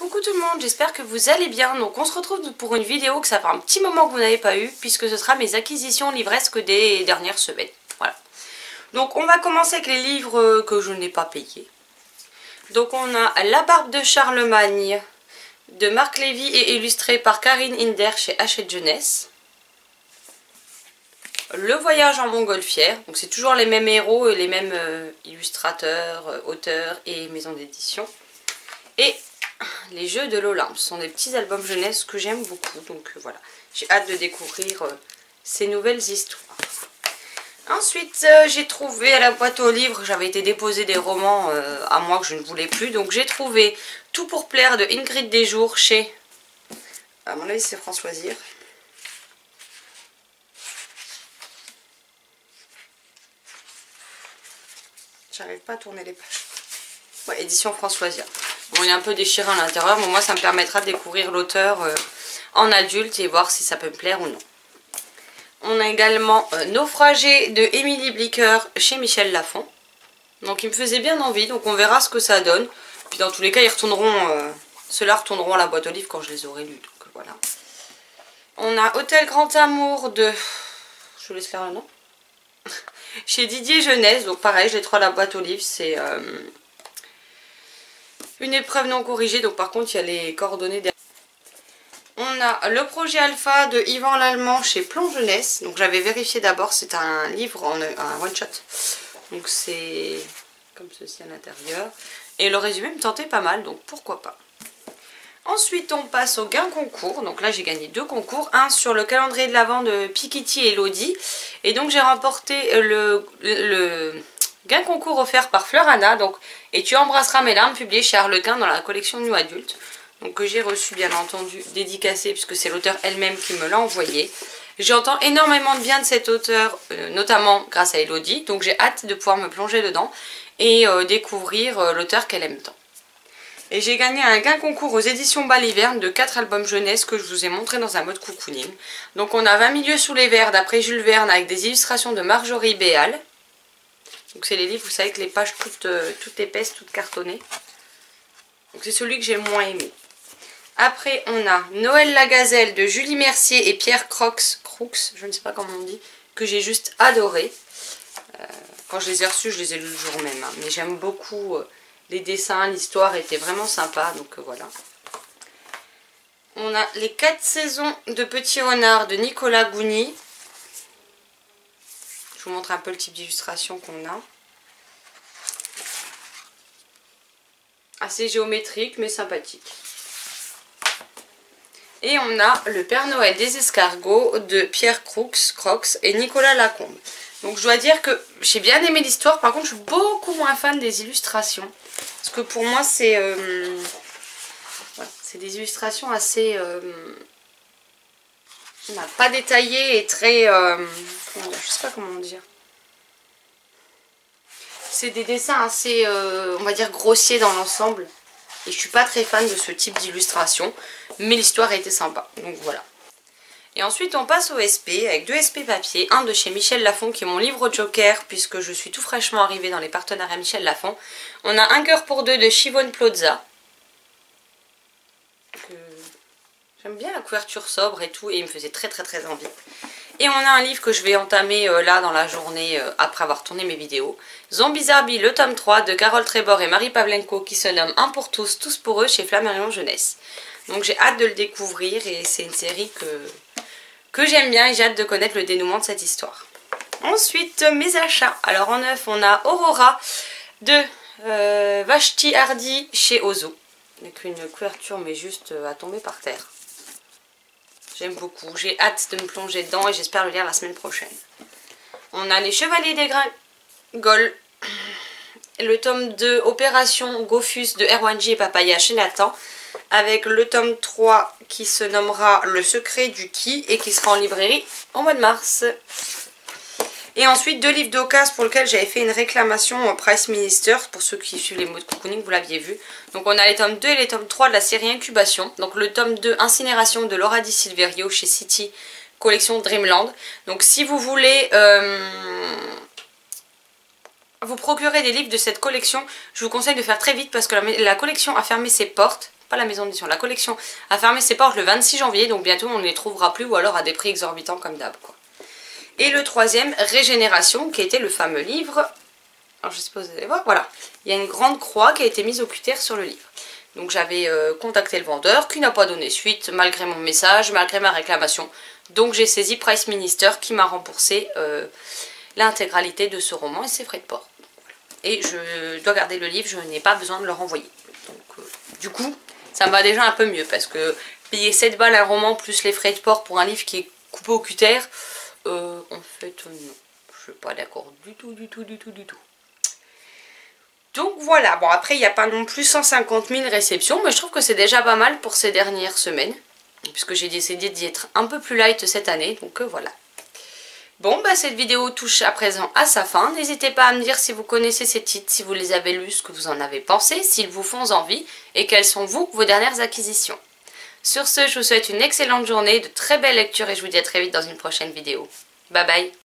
Coucou tout le monde, j'espère que vous allez bien. Donc on se retrouve pour une vidéo que ça fait un petit moment que vous n'avez pas eu, puisque ce sera mes acquisitions livresques des dernières semaines. Voilà. Donc on va commencer avec les livres que je n'ai pas payés. Donc on a La Barbe de Charlemagne de Marc Lévy et illustré par Karine Inder chez Hachette Jeunesse. Le Voyage en Montgolfière, donc c'est toujours les mêmes héros et les mêmes illustrateurs, auteurs et maisons d'édition. Et Les Jeux de l'Olympe, ce sont des petits albums jeunesse que j'aime beaucoup, donc voilà, j'ai hâte de découvrir ces nouvelles histoires. Ensuite, j'ai trouvé à la boîte aux livres, j'avais été déposer des romans à moi que je ne voulais plus, donc j'ai trouvé Tout pour plaire de Ingrid Desjours chez, à mon avis c'est France Loisirs. J'arrive pas à tourner les pages. Ouais, édition France Loisirs. Bon, il est un peu déchiré à l'intérieur, mais moi ça me permettra de découvrir l'auteur en adulte et voir si ça peut me plaire ou non. On a également Naufragé de Émilie Blicker chez Michel Lafon. Donc il me faisait bien envie, donc on verra ce que ça donne. Puis dans tous les cas, ils retourneront, ceux-là retourneront à la boîte aux livres quand je les aurai lus. Donc voilà. On a Hôtel Grand Amour de... Je vous laisse faire le nom. Chez Didier Jeunesse, donc pareil, je les trouve à la boîte aux livres, c'est... une épreuve non corrigée, donc par contre il y a les coordonnées derrière. On a Le Projet Alpha de Yvan Lallemand chez Plon Jeunesse. Donc j'avais vérifié d'abord, c'est un livre, un one shot. Donc c'est comme ceci à l'intérieur. Et le résumé me tentait pas mal, donc pourquoi pas. Ensuite on passe au gain concours. Donc là j'ai gagné 2 concours. Un sur le calendrier de l'Avent de Piketty et Elodie. Et donc j'ai remporté le gain concours offert par Fleur Anna, donc Et tu embrasseras mes larmes, publié chez Harlequin dans la collection New Adulte. Donc que j'ai reçu bien entendu dédicacé puisque c'est l'auteur elle-même qui me l'a envoyé. J'entends énormément de bien de cet auteur, notamment grâce à Elodie, donc j'ai hâte de pouvoir me plonger dedans et découvrir l'auteur qu'elle aime tant. Et j'ai gagné un gain concours aux éditions Baliverne de 4 albums jeunesse que je vous ai montré dans un mode cocooning. Donc on a 20 milieux sous les verres d'après Jules Verne avec des illustrations de Marjorie Béal. Donc c'est les livres, vous savez, avec les pages toutes épaisses, toutes cartonnées. Donc c'est celui que j'ai le moins aimé. Après on a Noël la Gazelle de Julie Mercier et Pierre Croux, je ne sais pas comment on dit, que j'ai juste adoré. Quand je les ai reçus, je les ai lus le jour même. Hein. Mais j'aime beaucoup les dessins, l'histoire était vraiment sympa, donc voilà. On a Les 4 saisons de Petit Renard de Nicolas Gouni. Je vous montre un peu le type d'illustration qu'on a. Assez géométrique mais sympathique. Et on a Le Père Noël des escargots de Pierre Croux et Nicolas Lacombe. Donc je dois dire que j'ai bien aimé l'histoire, par contre je suis beaucoup moins fan des illustrations. Parce que pour moi c'est voilà, des illustrations assez... pas détaillées et très... je sais pas comment dire. C'est des dessins assez, on va dire, grossiers dans l'ensemble. Et je suis pas très fan de ce type d'illustration. Mais l'histoire a été sympa. Donc voilà. Et ensuite on passe au SP avec 2 SP papier. Un de chez Michel Lafon qui est mon livre Joker puisque je suis tout fraîchement arrivée dans les partenariats Michel Lafon. On a Un cœur pour deux de Chivonne Plaza. J'aime bien la couverture sobre et tout. Et il me faisait très envie. Et on a un livre que je vais entamer là dans la journée après avoir tourné mes vidéos. Zombie Zarbi, le tome 3 de Carole Trébor et Marie Pavlenko qui se nomme Un pour tous, tous pour eux chez Flammarion Jeunesse. Donc j'ai hâte de le découvrir et c'est une série que j'aime bien et j'ai hâte de connaître le dénouement de cette histoire. Ensuite mes achats. Alors en neuf on a Aurora de Vashti Hardy chez Ozo. Avec une couverture mais juste à tomber par terre. J'aime beaucoup, j'ai hâte de me plonger dedans et j'espère le lire la semaine prochaine. On a Les Chevaliers des Gringoles, le tome 2 Opération Gofus de Erwanji et Papaya chez Nathan, avec le tome 3 qui se nommera Le Secret du Ki et qui sera en librairie en mois de mars. Et ensuite 2 livres d'occasion pour lesquels j'avais fait une réclamation au Price Minister, pour ceux qui suivent les mots de cocooning, vous l'aviez vu. Donc on a les tomes 2 et les tomes 3 de la série Incubation. Donc le tome 2 Incinération de Laura Di Silverio chez City, collection Dreamland. Donc si vous voulez vous procurer des livres de cette collection, je vous conseille de faire très vite parce que la collection a fermé ses portes. pas la maison d'édition, la collection a fermé ses portes le 26 janvier, donc bientôt on ne les trouvera plus ou alors à des prix exorbitants comme d'hab, quoi. Et le troisième, Régénération, qui était le fameux livre. Alors je sais pas si vous allez voir, voilà. Il y a une grande croix qui a été mise au cutter sur le livre. Donc j'avais contacté le vendeur qui n'a pas donné suite malgré mon message, malgré ma réclamation. Donc j'ai saisi Price Minister qui m'a remboursé l'intégralité de ce roman et ses frais de port. Et je dois garder le livre, je n'ai pas besoin de le renvoyer. Donc du coup, ça me va déjà un peu mieux parce que payer 7 balles un roman plus les frais de port pour un livre qui est coupé au cutter, en fait non, je suis pas d'accord du tout. Donc voilà, bon après il n'y a pas non plus 150 000 réceptions, mais je trouve que c'est déjà pas mal pour ces dernières semaines, puisque j'ai décidé d'y être un peu plus light cette année, donc voilà. Bon bah cette vidéo touche à présent à sa fin, n'hésitez pas à me dire si vous connaissez ces titres, si vous les avez lus, ce que vous en avez pensé, s'ils vous font envie, et quelles sont vos dernières acquisitions. Sur ce, je vous souhaite une excellente journée, de très belles lectures et je vous dis à très vite dans une prochaine vidéo. Bye bye!